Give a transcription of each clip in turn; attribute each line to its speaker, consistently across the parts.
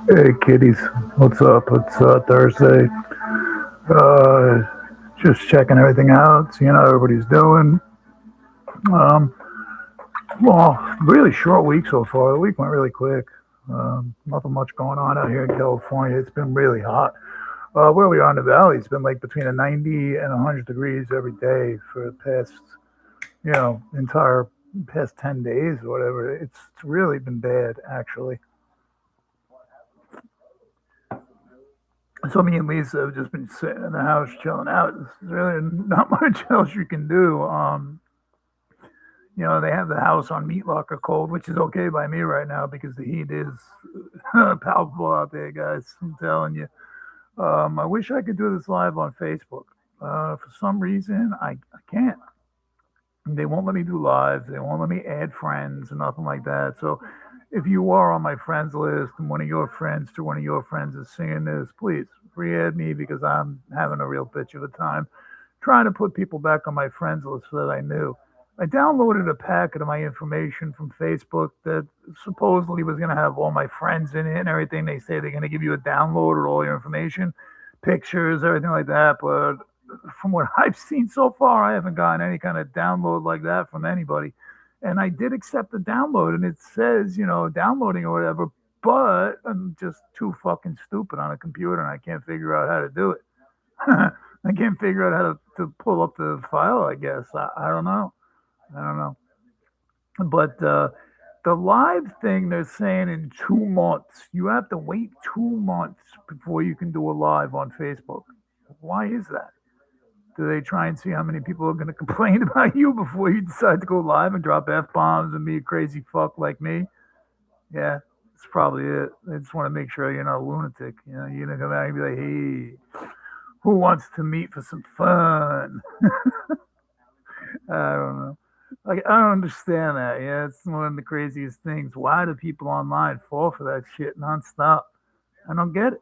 Speaker 1: Hey kiddies, what's up? It's Thursday. Uh, just checking everything out, seeing how everybody's doing. Um, well, really short week so far. The week went really quick. Nothing much going on out here in California. It's been really hot. Where we are in the valley, it's been like between a 90 and 100 degrees every day for the past, entire past 10 days or whatever. It's really been bad, actually. So me and Lisa have just been sitting in the house chilling out. There's really not much else you can do. They have the house on meat locker cold, which is okay by me right now because the heat is palpable out there, guys. I'm telling you. I wish I could do this live on Facebook. For some reason, I can't. They won't let me do lives. They won't let me add friends and nothing like that. So if you are on my friends list and one of your friends to one of your friends is seeing this, please re-add me because I'm having a real bitch of a time trying to put people back on my friends list that I knew. I downloaded a packet of my information from Facebook that supposedly was going to have all my friends in it and everything. They say they're going to give you a download or all your information, pictures, everything like that. But from what I've seen so far, I haven't gotten any kind of download like that from anybody. And I did accept the download, and it says, downloading or whatever, but I'm just too fucking stupid on a computer, and I can't figure out how to do it. I can't figure out how to pull up the file, I guess. I don't know. I don't know. But the live thing, they're saying in 2 months. You have to wait 2 months before you can do a live on Facebook. Why is that? Do they try and see how many people are going to complain about you before you decide to go live and drop F bombs and be a crazy fuck like me? Yeah, that's probably it. They just want to make sure you're not a lunatic. You're going to come out and be like, hey, who wants to meet for some fun? I don't know. Like, I don't understand that. Yeah, it's one of the craziest things. Why do people online fall for that shit nonstop? I don't get it.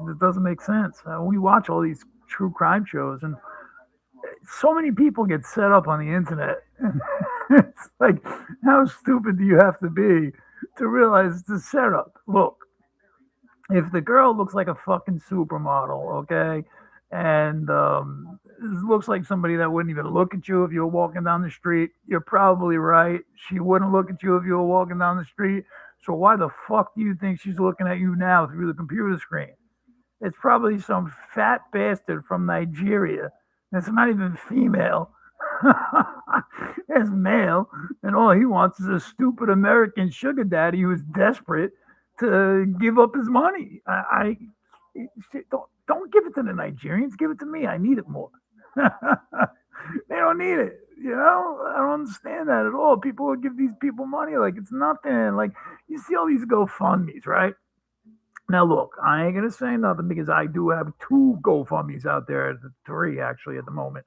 Speaker 1: It doesn't make sense. We watch all these true crime shows, and so many people get set up on the internet. It's like, how stupid do you have to be to realize it's a setup? Look, if the girl looks like a fucking supermodel, okay, and looks like somebody that wouldn't even look at you if you were walking down the street, you're probably right. She wouldn't look at you if you were walking down the street. So why the fuck do you think she's looking at you now through the computer screen? It's probably some fat bastard from Nigeria that's not even female. It's male, and all he wants is a stupid American sugar daddy who's desperate to give up his money. Don't give it to the Nigerians. Give it to me. I need it more. They don't need it. I don't understand that at all. People will give these people money like it's nothing. Like you see all these GoFundmes, right? Now, look, I ain't gonna say nothing because I do have two GoFundmes out there, three actually at the moment.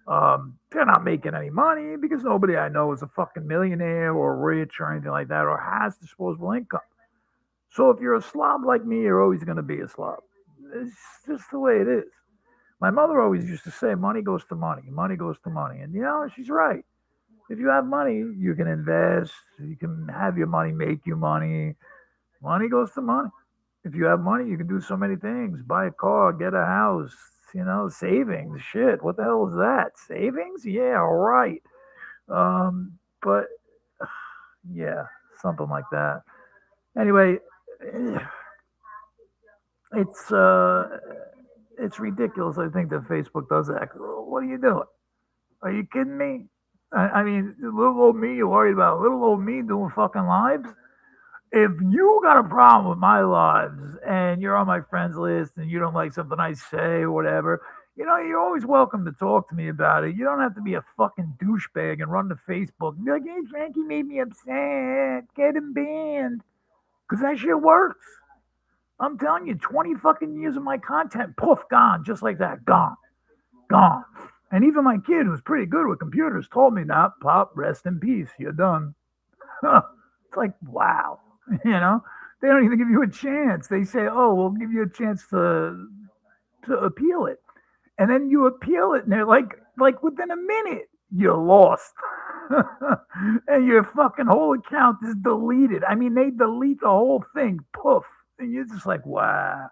Speaker 1: They're not making any money because nobody I know is a fucking millionaire or rich or anything like that or has disposable income. So if you're a slob like me, you're always gonna be a slob. It's just the way it is. My mother always used to say, "Money goes to money. Money goes to money," and she's right. If you have money, you can invest. You can have your money make you money. Money goes to money. If you have money, you can do so many things. Buy a car, get a house, savings. Shit, what the hell is that? Savings? Yeah, right. But yeah, something like that. Anyway, it's uh, it's ridiculous. I think that Facebook does that. What are you doing? Are you kidding me? I mean, little old me, you worried about little old me doing fucking lives? If you got a problem with my lives and you're on my friends list and you don't like something I say or whatever, you're always welcome to talk to me about it. You don't have to be a fucking douchebag and run to Facebook and be like, hey, Frankie made me upset. Get him banned. Because that shit works. I'm telling you, 20 fucking years of my content, poof, gone. Just like that. Gone. Gone. And even my kid, who's pretty good with computers, told me, "Not Pop, rest in peace. You're done." It's like, wow. You know, they don't even give you a chance. They say, "Oh, we'll give you a chance to appeal it," and then you appeal it, and they're like within a minute, you're lost, and your fucking whole account is deleted. I mean, they delete the whole thing. Poof. And you're just like, wow.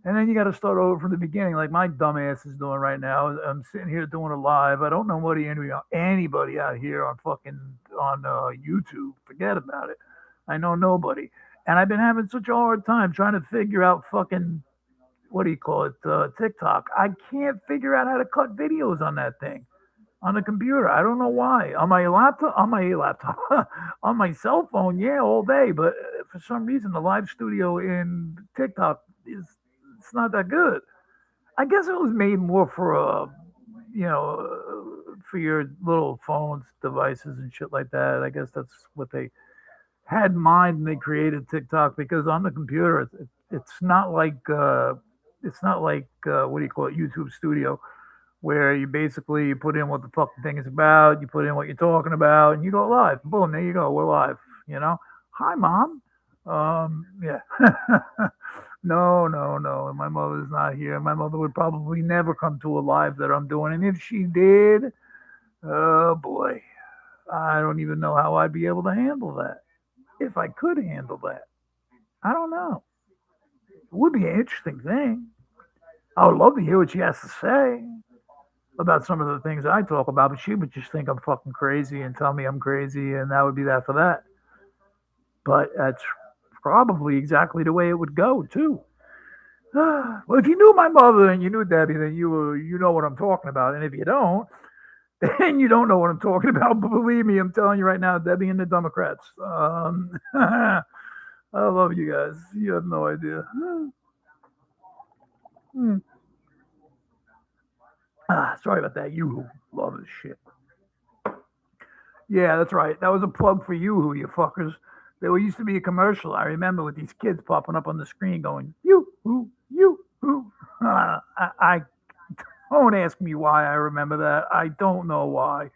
Speaker 1: And then you got to start over from the beginning, like my dumbass is doing right now. I'm sitting here doing a live. I don't know anybody out here on fucking on YouTube. Forget about it. I know nobody, and I've been having such a hard time trying to figure out fucking what do you call it, TikTok. I can't figure out how to cut videos on that thing on the computer. I don't know why. On my laptop, on my cell phone, yeah, all day. But for some reason, the live studio in TikTok is it's not that good. I guess it was made more for for your little phones, devices, and shit like that. I guess that's what they had in mind when they created TikTok because on the computer, it's not like what do you call it, YouTube Studio, where you basically you put in what the fucking thing is about, you put in what you're talking about, and you go live. Boom, there you go, we're live. You know, hi mom. Yeah. No, no, no. My mother's not here. My mother would probably never come to a live that I'm doing, and if she did, oh boy, I don't even know how I'd be able to handle that. If I could handle that, I don't know. It would be an interesting thing. I would love to hear what she has to say about some of the things I talk about, but she would just think I'm fucking crazy and tell me I'm crazy, and that would be that for that. But that's probably exactly the way it would go too. Well, if you knew my mother and you knew Debbie, then you know what I'm talking about. And if you don't, then you don't know what I'm talking about. But believe me, I'm telling you right now, Debbie and the Democrats. I love you guys. You have no idea. Hmm. Sorry about that. You love this shit. Yeah, that's right. That was a plug for you, who you fuckers. There used to be a commercial I remember with these kids popping up on the screen going, you who. I don't ask me why I remember that. I don't know why.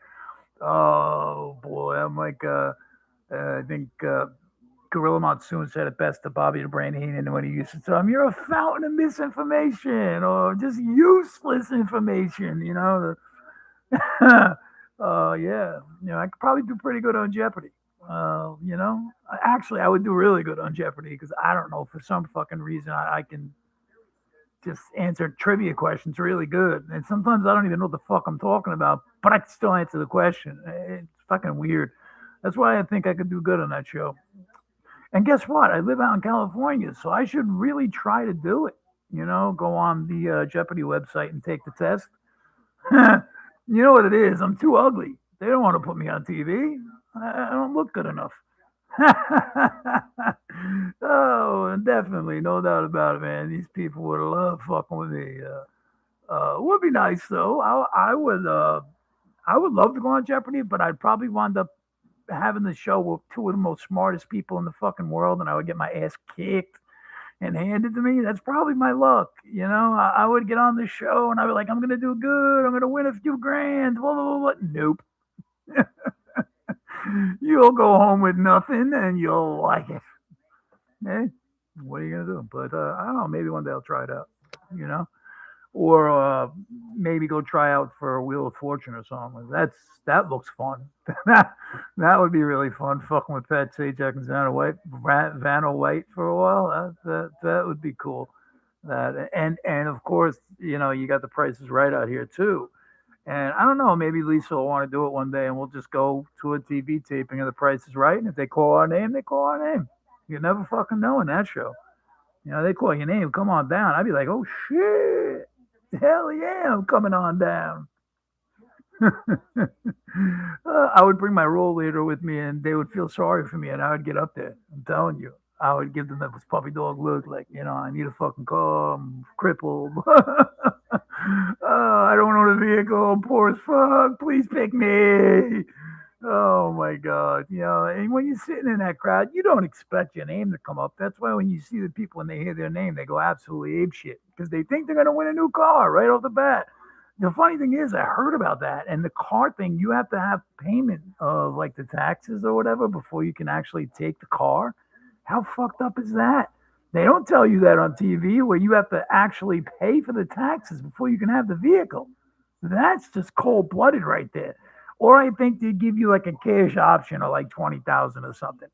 Speaker 1: Oh boy, I'm like, I think Gorilla Monsoon said it best to Bobby the Brain Heenan when he used to tell him, "You're a fountain of misinformation or just useless information." You know, yeah, I could probably do pretty good on Jeopardy. Actually, I would do really good on Jeopardy because I don't know for some fucking reason I can just answer trivia questions really good, and sometimes I don't even know what the fuck I'm talking about, but I can still answer the question. It's fucking weird. That's why I think I could do good on that show. And guess what? I live out in California, so I should really try to do it. Go on the Jeopardy website and take the test. You know what it is? I'm too ugly. They don't want to put me on TV. I don't look good enough. Oh, definitely, no doubt about it, man. These people would love fucking with me. Would be nice though. I would love to go on Jeopardy, but I'd probably wind up having the show with two of the most smartest people in the fucking world, and I would get my ass kicked and handed to me. That's probably my luck. I would get on the show and I'd be like, I'm gonna do good. I'm gonna win a few grand. Blah, blah, blah, blah. Nope. You'll go home with nothing and you'll like it. Hey, what are you gonna do? But I don't know. Maybe one day I'll try it out. You know, or maybe go try out for Wheel of Fortune or something. That looks fun. That would be really fun. Fucking with Pat Sajak and Vanna White for a while. That would be cool. That and of course you got the prices right out here too. And I don't know, maybe Lisa will want to do it one day, and we'll just go to a TV taping of The Price is Right. And if they call our name, they call our name. You never fucking know in that show. They call your name, come on down. I'd be like, oh shit, hell yeah, I'm coming on down. I would bring my role leader with me, and they would feel sorry for me, and I would get up there. I'm telling you, I would give them this puppy dog look, like I need a fucking car, I'm crippled. I don't own a vehicle, I'm poor as fuck. Please pick me. Oh my God. And when you're sitting in that crowd, you don't expect your name to come up. That's why when you see the people and they hear their name, they go absolutely ape shit because they think they're going to win a new car right off the bat. The funny thing is, I heard about that. And the car thing, you have to have payment of like the taxes or whatever before you can actually take the car. How fucked up is that? They don't tell you that on TV where you have to actually pay for the taxes before you can have the vehicle. That's just cold blooded right there. Or I think they give you like a cash option of like 20,000 or something.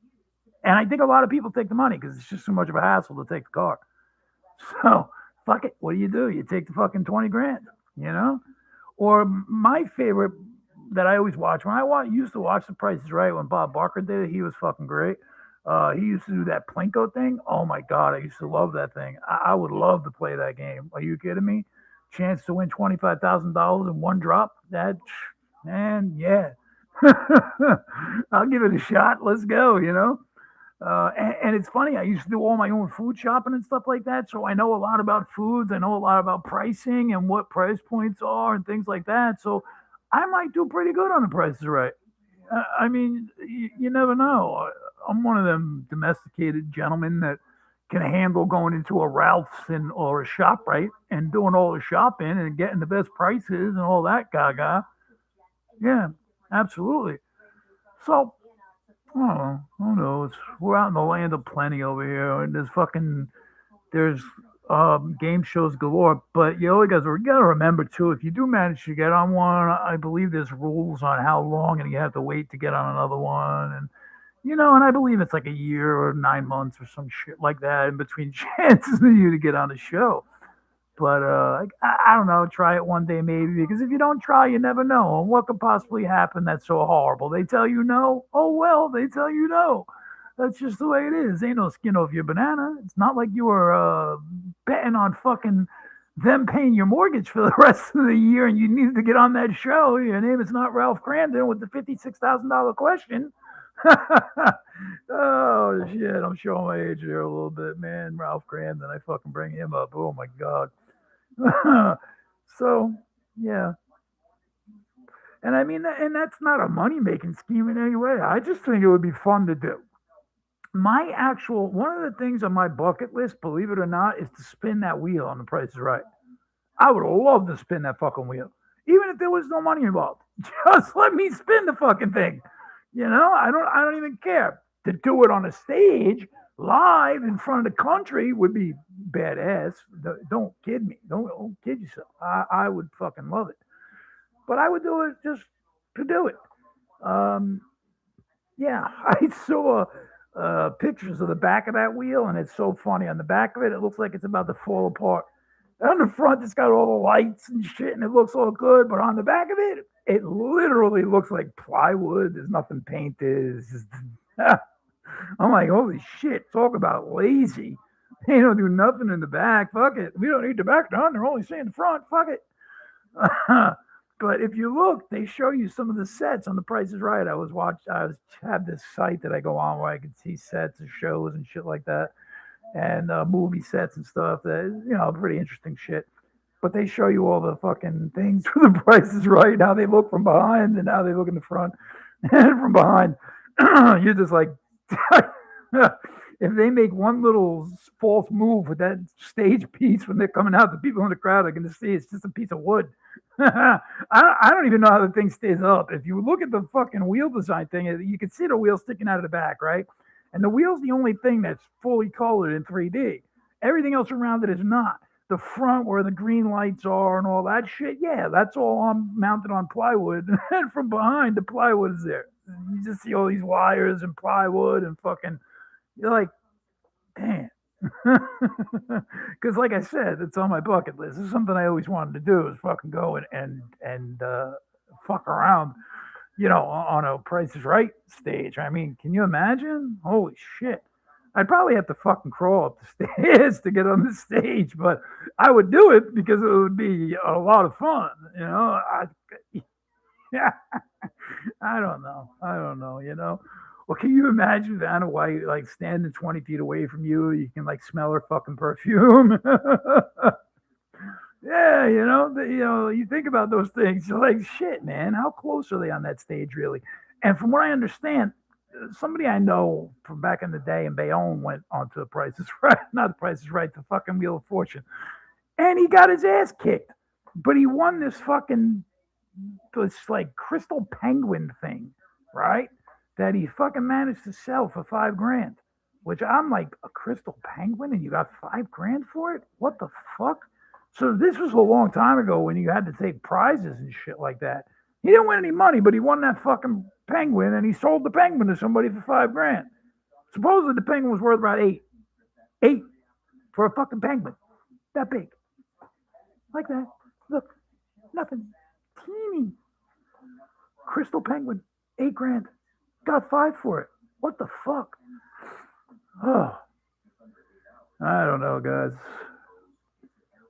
Speaker 1: And I think a lot of people take the money because it's just too much of a hassle to take the car. So fuck it. What do? You take the fucking 20 grand, you know? Or my favorite that I always watch when used to watch The Price is Right when Bob Barker did it. He was fucking great. He used to do that Plinko thing. Oh my god, I used to love that thing. I would love to play that game. Are you kidding me? Chance to win $25,000 in one drop. That man, yeah. I'll give it a shot. Let's go. And it's funny. I used to do all my own food shopping and stuff like that, so I know a lot about foods. I know a lot about pricing and what price points are and things like that. So I might do pretty good on The Price is Right. I mean, you never know. I'm one of them domesticated gentlemen that can handle going into a Ralph's or a ShopRite and doing all the shopping and getting the best prices and all that gaga. Yeah, absolutely. So, oh, who knows? We're out in the land of plenty over here, and there's game shows galore. But you gotta remember too, if you do manage to get on one, I believe there's rules on how long and you have to wait to get on another one, and I believe it's like a year or 9 months or some shit like that in between chances of you to get on the show. But I don't know. Try it one day maybe because if you don't try, you never know. And what could possibly happen that's so horrible? They tell you no. Oh well, they tell you no. That's just the way it is. Ain't no skin off your banana. It's not like you were betting on fucking them paying your mortgage for the rest of the year and you needed to get on that show. Your name is not Ralph Crandon with the $56,000 question. Oh shit, I'm showing my age here a little bit, man. Ralph Crandon, I fucking bring him up. Oh my god. So yeah, and I mean, and that's not a money making scheme in any way. I just think it would be fun to do. My actual one of the things on my bucket list, believe it or not, is to spin that wheel on The Price is Right. I would love to spin that fucking wheel, even if there was no money involved. Just let me spin the fucking thing. I don't even care. To do it on a stage live in front of the country would be badass. Don't kid me. Don't kid yourself. I would fucking love it. But I would do it just to do it. Um, yeah, I saw pictures of the back of that wheel, and it's so funny. On the back of it, it looks like it's about to fall apart. On the front, it's got all the lights and shit, and it looks all good. But on the back of it, it literally looks like plywood. There's nothing painted. It's just, I'm like, holy shit! Talk about lazy. They don't do nothing in the back. Fuck it. We don't need the back done. They're only seeing the front. Fuck it. But if you look, they show you some of the sets on The Price is Right. Have this site that I go on where I can see sets of shows and shit like that, and movie sets and stuff. That pretty interesting shit. But they show you all the fucking things for The Price is Right, how they look from behind and how they look in the front, and from behind, you're just like, if they make one little false move with that stage piece when they're coming out, the people in the crowd are going to see it's just a piece of wood. I don't even know how the thing stays up. If you look at the fucking wheel design thing, you can see the wheel sticking out of the back, right? And the wheel's the only thing that's fully colored in 3D. Everything else around it is not. The front where the green lights are and all that shit, yeah, that's all on mounted on plywood. And from behind, the plywood is there. You just see all these wires and plywood and fucking, you're like, damn. Because like I said, it's on my bucket list. This is something I always wanted to do is fucking go and fuck around, on a Price is Right stage. I mean, can you imagine? Holy shit. I'd probably have to fucking crawl up the stairs to get on the stage, but I would do it because it would be a lot of fun. Yeah, I don't know. Well, can you imagine Vanna White like standing 20 feet away from you? You can like smell her fucking perfume. Yeah, you think about those things. You're like, shit, man. How close are they on that stage, really? And from what I understand, somebody I know from back in the day in Bayonne went onto The Price is Right, not The Price is Right, the fucking Wheel of Fortune, and he got his ass kicked. But he won this like crystal penguin thing, right? That he fucking managed to sell for $5,000. Which I'm like, a crystal penguin and you got $5,000 for it? What the fuck? So this was a long time ago when you had to take prizes and shit like that. He didn't win any money, but he won that fucking penguin and he sold the penguin to somebody for $5,000. Supposedly the penguin was worth about 8. 8 for a fucking penguin. That big. Like that. Look, nothing. Teeny. Crystal penguin. 8 grand. Got 5 for it. What the fuck? Oh, I don't know, guys.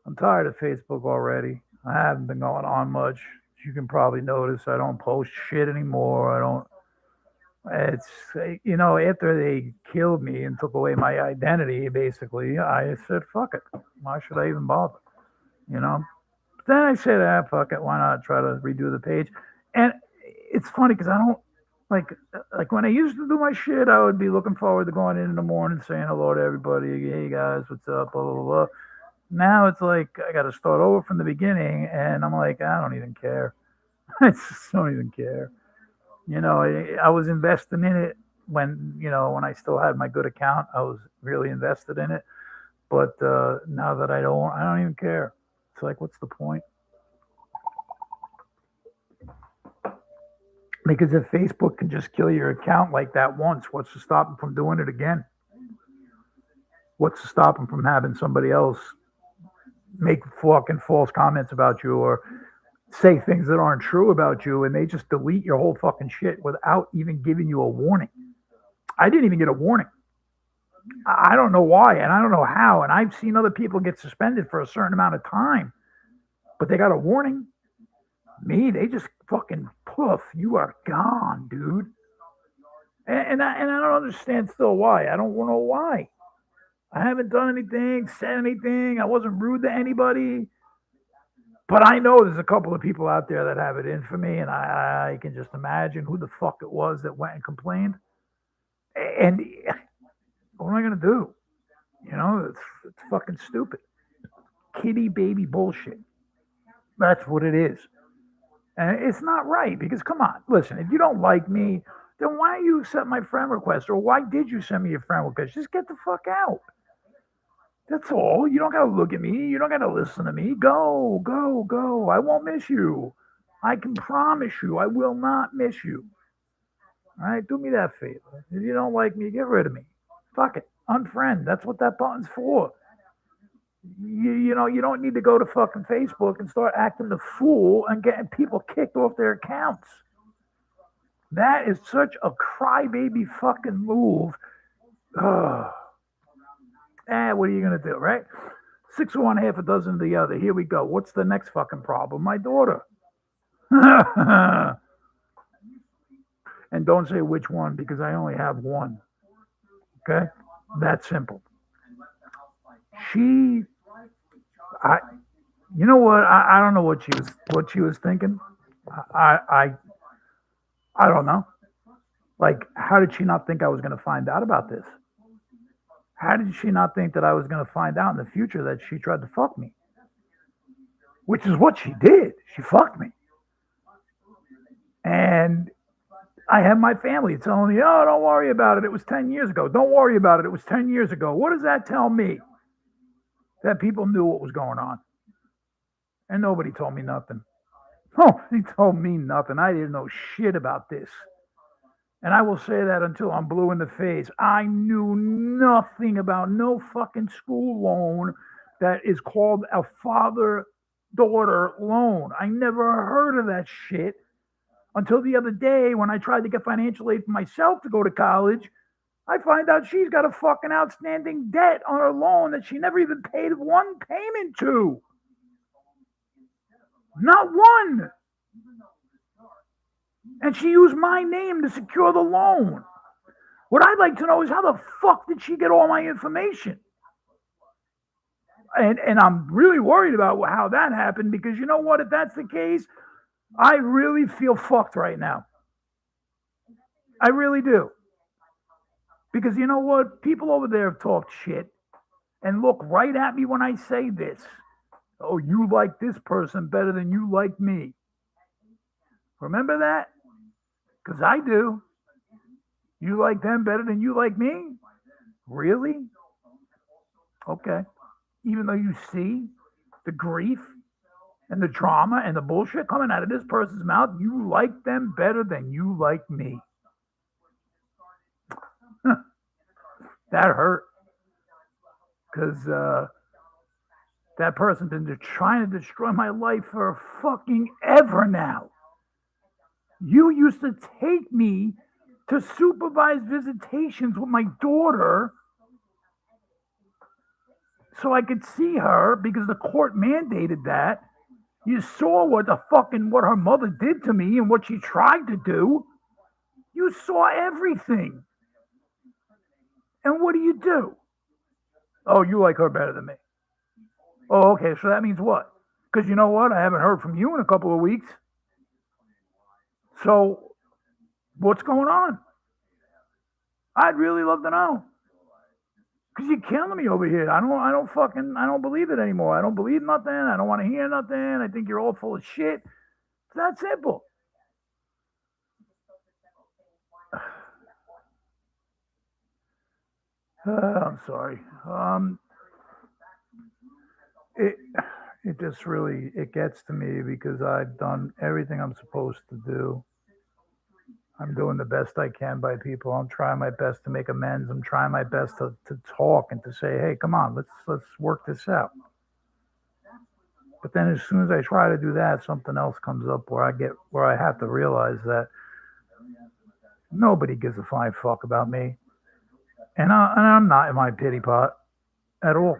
Speaker 1: I'm tired of Facebook already. I haven't been going on much. You can probably notice I don't post shit anymore. I don't. It's, after they killed me and took away my identity, basically, I said, fuck it. Why should I even bother? You know? But then I said, fuck it. Why not try to redo the page? And it's funny because I don't like when I used to do my shit, I would be looking forward to going in the morning, saying hello to everybody. Hey guys, what's up? Blah, blah, blah. Now it's like I got to start over from the beginning, and I'm like, I don't even care. I just don't even care. I was investing in it when I still had my good account. I was really invested in it. But now that I don't even care. It's like, what's the point? Because if Facebook can just kill your account like that once, what's to stop them from doing it again? What's to stop them from having somebody else make fucking false comments about you or say things that aren't true about you, and they just delete your whole fucking shit without even giving you a warning? I didn't even get a warning. I don't know why, and I don't know how, and I've seen other people get suspended for a certain amount of time, but they got a warning. Me, they just fucking poof, you are gone, dude. And I don't understand still why. I don't know why. I haven't done anything, said anything. I wasn't rude to anybody. But I know there's a couple of people out there that have it in for me, and I can just imagine who the fuck it was that went and complained. And what am I going to do? It's fucking stupid. Kitty baby bullshit. That's what it is. And it's not right because, come on, listen, if you don't like me, then why you accept my friend request? Or why did you send me a friend request? Just get the fuck out. That's all. You don't got to look at me. You don't got to listen to me. Go, go, go. I won't miss you. I can promise you I will not miss you. All right? Do me that favor. If you don't like me, get rid of me. Fuck it. Unfriend. That's what that button's for. You don't need to go to fucking Facebook and start acting the fool and getting people kicked off their accounts. That is such a crybaby fucking move. What are you going to do, right? 6 of one, half a dozen of the other. Here we go. What's the next fucking problem? My daughter. And don't say which one because I only have one. Okay? That simple. You know what? I don't know what she was thinking. I don't know. Like, how did she not think I was going to find out about this? How did she not think that I was going to find out in the future that she tried to fuck me? Which is what she did. She fucked me. And I have my family telling me, oh, don't worry about it. It was 10 years ago. Don't worry about it. It was 10 years ago. What does that tell me? That people knew what was going on. And nobody told me nothing. Oh, he told me nothing. I didn't know shit about this. And I will say that until I'm blue in the face. I knew nothing about no fucking school loan that is called a father-daughter loan. I never heard of that shit until the other day when I tried to get financial aid for myself to go to college. I find out she's got a fucking outstanding debt on her loan that she never even paid one payment to. Not one. And she used my name to secure the loan. What I'd like to know is how the fuck did she get all my information? And I'm really worried about how that happened because you know what? If that's the case, I really feel fucked right now. I really do. Because you know what? People over there have talked shit and look right at me when I say this. Oh, you like this person better than you like me. Remember that? Because I do. You like them better than you like me? Really? Okay. Even though you see the grief and the drama and the bullshit coming out of this person's mouth, you like them better than you like me. That hurt because that person's been trying to destroy my life for fucking ever now. You used to take me to supervise visitations with my daughter so I could see her because the court mandated that. You saw what her mother did to me and what she tried to do. You saw everything. And what do? Oh, you like her better than me. Oh, okay. So that means what? Because you know what? I haven't heard from you in a couple of weeks. So what's going on? I'd really love to know. Because you're killing me over here. I don't believe it anymore. I don't believe nothing. I don't want to hear nothing. I think you're all full of shit. It's that simple. I'm sorry. It just really, it gets to me because I've done everything I'm supposed to do. I'm doing the best I can by people. I'm trying my best to make amends. I'm trying my best to talk and to say, hey, come on, let's work this out. But then as soon as I try to do that, something else comes up where I have to realize that nobody gives a flying fuck about me. And I'm not in my pity pot at all.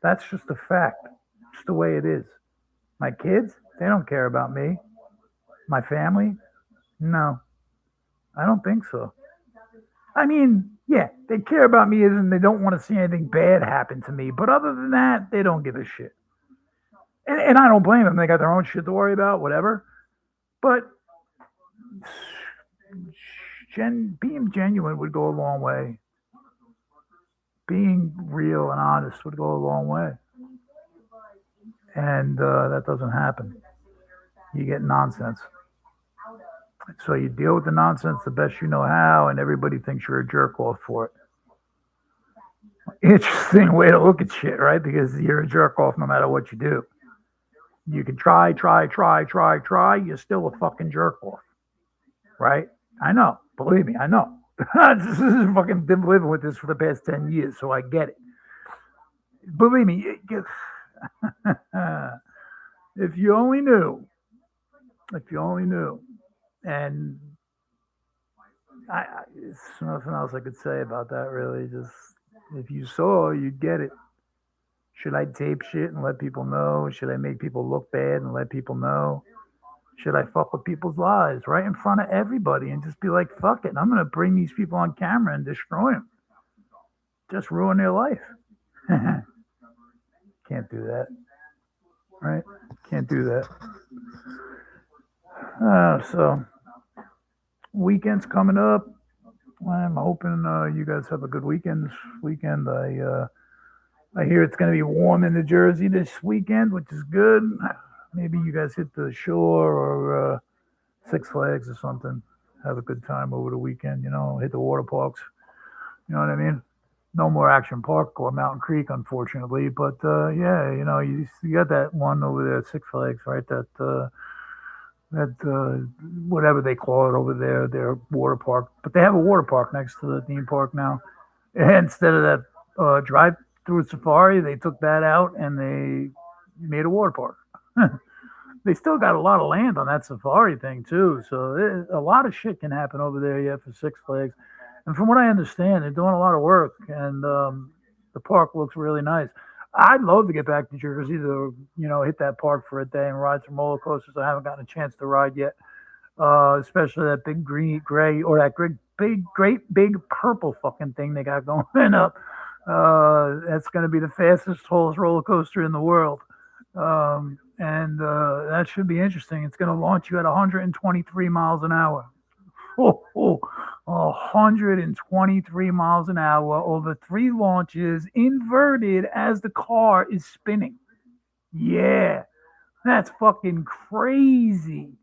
Speaker 1: That's just a fact. It's the way it is. My kids, they don't care about me. My family, no, I don't think so. I mean, yeah, they care about me and they don't want to see anything bad happen to me. But other than that, they don't give a shit. And I don't blame them. They got their own shit to worry about, whatever. But being genuine would go a long way. Being real and honest would go a long way. And that doesn't happen. You get nonsense. So you deal with the nonsense the best you know how, and everybody thinks you're a jerk off for it. Interesting way to look at shit, right? Because you're a jerk off no matter what you do. You can try. You're still a fucking jerk off, right? I know. Believe me, I know. This is fucking been living with this for the past 10 years, so I get it. Believe me, if you only knew, and there's nothing else I could say about that really. Just if you saw, you'd get it. Should I tape shit and let people know? Should I make people look bad and let people know? Should I fuck with people's lives right in front of everybody and just be like, fuck it, I'm gonna bring these people on camera and destroy them, just ruin their life? Can't do that, right? Can't do that. So weekend's coming up. I'm hoping you guys have a good weekend. I hear it's going to be warm in New Jersey this weekend, which is good. Maybe you guys hit the shore or Six Flags or something. Have a good time over the weekend. Hit the water parks. You know what I mean? No more Action Park or Mountain Creek, unfortunately. But yeah, you got that one over there, Six Flags, right? That whatever they call it over there, their water park. But they have a water park next to the theme park now. And instead of that drive through safari, they took that out and they made a water park. They still got a lot of land on that safari thing too, so a lot of shit can happen over there yet for Six Flags. And from what I understand, they're doing a lot of work, and the park looks really nice. I'd love to get back to Jersey to hit that park for a day and ride some roller coasters. I haven't gotten a chance to ride yet, especially that big green gray or that great big purple fucking thing they got going up. That's going to be the fastest, tallest roller coaster in the world. And that should be interesting. It's going to launch you at 123 miles an hour. 123 miles an hour over 3 launches, inverted as the car is spinning. Yeah, that's fucking crazy.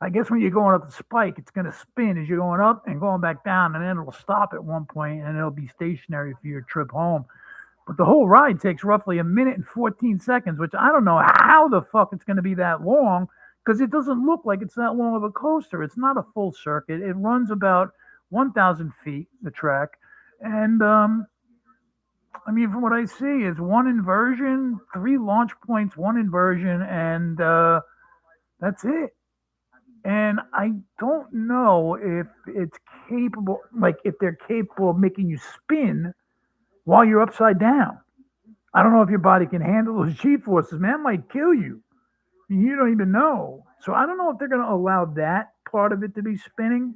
Speaker 1: I guess when you're going up the spike, it's going to spin as you're going up and going back down, and then it'll stop at one point and it'll be stationary for your trip home. But the whole ride takes roughly a minute and 14 seconds, which I don't know how the fuck it's going to be that long because it doesn't look like it's that long of a coaster. It's not a full circuit. It runs about 1,000 feet, the track, And I mean, from what I see, it's one inversion, three launch points, one inversion, and that's it. And I don't know if it's capable, like if they're capable of making you spin while you're upside down. I don't know if your body can handle those G forces, man. That might kill you. You don't even know. So I don't know if they're going to allow that part of it to be spinning.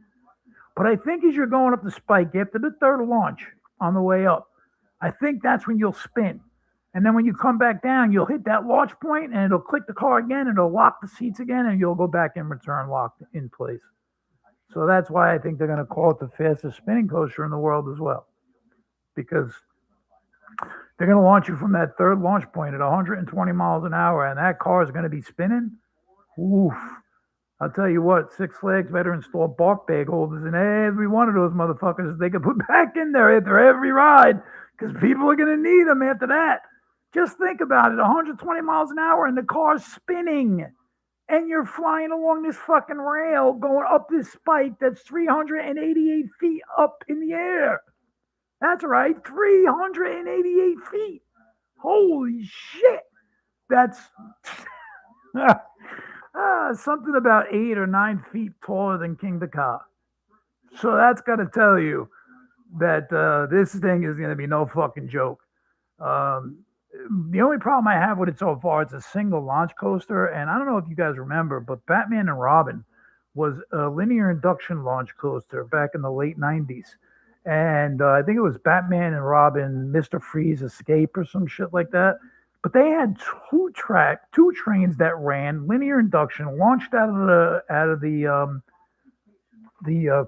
Speaker 1: But I think as you're going up the spike after the third launch on the way up, I think that's when you'll spin. And then when you come back down, you'll hit that launch point and it'll click the car again and it'll lock the seats again and you'll go back and return locked in place. So that's why I think they're going to call it the fastest spinning coaster in the world as well. Because they're going to launch you from that third launch point at 120 miles an hour and that car is going to be spinning. Oof. I'll tell you what, Six Flags better install bark bag holders in every one of those motherfuckers they can put back in there after every ride because people are going to need them after that. Just think about it 120 miles an hour and the car's spinning and you're flying along this fucking rail going up this spike that's 388 feet up in the air. That's right, 388 feet. Holy shit. That's something about 8 or 9 feet taller than King Dakar. So that's got to tell you that this thing is going to be no fucking joke. Um, the only problem I have with it so far, it's a single launch coaster, and I don't know if you guys remember, but Batman and Robin was a linear induction launch coaster back in the late '90s, and I think it was Batman and Robin, Mister Freeze Escape or some shit like that. But they had two trains that ran linear induction, launched out of the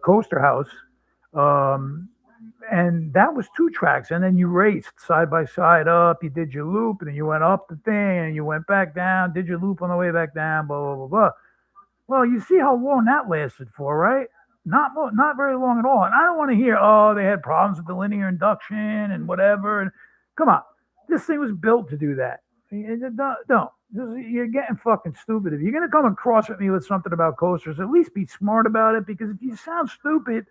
Speaker 1: coaster house, um, and that was two tracks. And then you raced side by side up. You did your loop, and then you went up the thing, and you went back down. Did your loop on the way back down. Blah blah blah blah. Well, you see how long that lasted for, right? Not very long at all. And I don't want to hear, oh, they had problems with the linear induction and whatever. And come on, this thing was built to do that. Don't. You're getting fucking stupid. If you're gonna come across at me with something about coasters, at least be smart about it. Because if you sound stupid,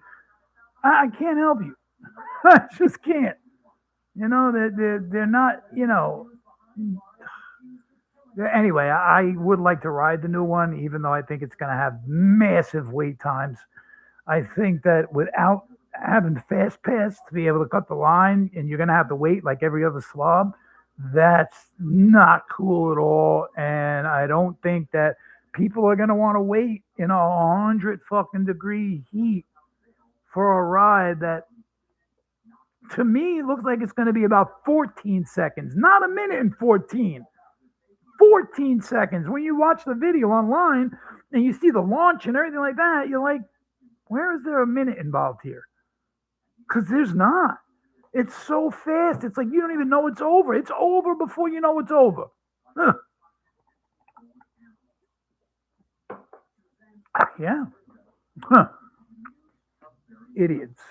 Speaker 1: I can't help you. I just can't. You know, they're not. Anyway, I would like to ride the new one, even though I think it's going to have massive wait times. I think that without having fast pass to be able to cut the line, and you're going to have to wait like every other slob, that's not cool at all. And I don't think that people are going to want to wait in 100 fucking degree heat for a ride that to me looks like it's going to be about 14 seconds, not a minute and 14 seconds. When you watch the video online and you see the launch and everything like that, you're like, where is there a minute involved here? Because there's not. It's so fast. It's like you don't even know it's over. It's over before you know it's over. Huh. Yeah. Huh. Idiots.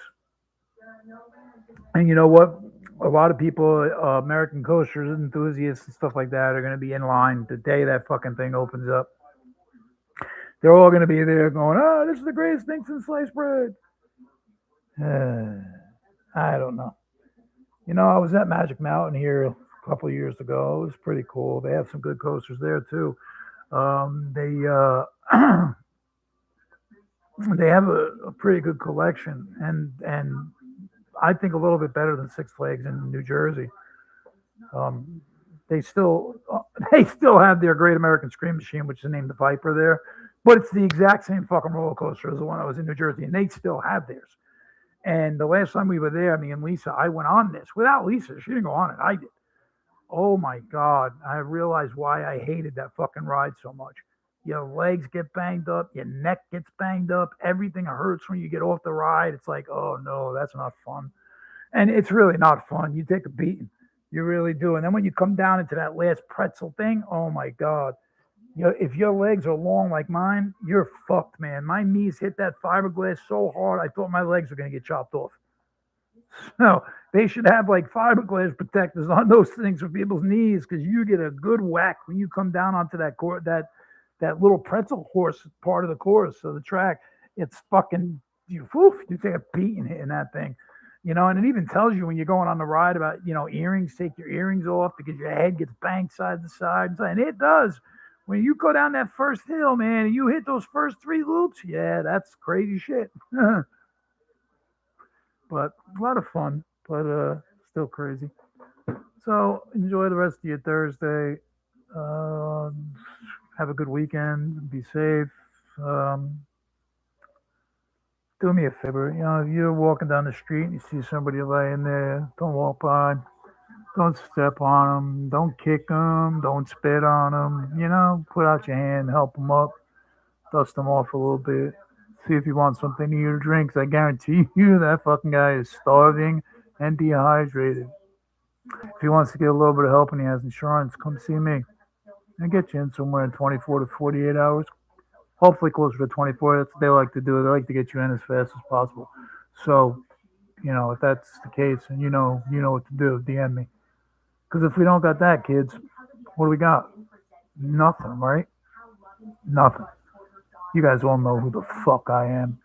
Speaker 1: And you know what? A lot of people, American coasters enthusiasts and stuff like that, are going to be in line the day that fucking thing opens up. They're all going to be there going, oh, this is the greatest thing since sliced bread. I don't know. You know, I was at Magic Mountain here a couple of years ago. It was pretty cool. They have some good coasters there too. They they have a pretty good collection, and I think a little bit better than Six Flags in New Jersey. Um, they still they still have their Great American Scream Machine, which is named the Viper there, but it's the exact same fucking roller coaster as the one that was in New Jersey, and they still have theirs. And the last time we were there, me and Lisa, I went on this without Lisa. She didn't go on it. I did. Oh my God. I realized why I hated that fucking ride so much. Your legs get banged up, your neck gets banged up, everything hurts when you get off the ride. It's like, oh no, that's not fun. And it's really not fun. You take a beating. You really do. And then when you come down into that last pretzel thing, oh my God. If your legs are long like mine, you're fucked, man. My knees hit that fiberglass so hard, I thought my legs were going to get chopped off. So they should have like fiberglass protectors on those things for people's knees because you get a good whack when you come down onto that little pretzel horse part of the course. So the track, it's fucking you. Woof, you take a beating hitting that thing. And it even tells you when you're going on the ride about, earrings, take your earrings off because your head gets banged side to side. And it does. When you go down that first hill, man, and you hit those first three loops, yeah, that's crazy shit. But a lot of fun, but still crazy. So enjoy the rest of your Thursday. Uh, have a good weekend. Be safe. Um, do me a favor. If you're walking down the street and you see somebody laying there, don't walk by. Don't step on them. Don't kick them. Don't spit on them. Put out your hand, help them up, dust them off a little bit. See if you want something to eat or drink. 'Cause I guarantee you that fucking guy is starving and dehydrated. If he wants to get a little bit of help and he has insurance, come see me. I get you in somewhere in 24 to 48 hours. Hopefully closer to 24. That's what they like to do. They like to get you in as fast as possible. So, if that's the case, and you know what to do, DM me. Because if we don't got that, kids, what do we got? Nothing, right? Nothing. You guys all know who the fuck I am.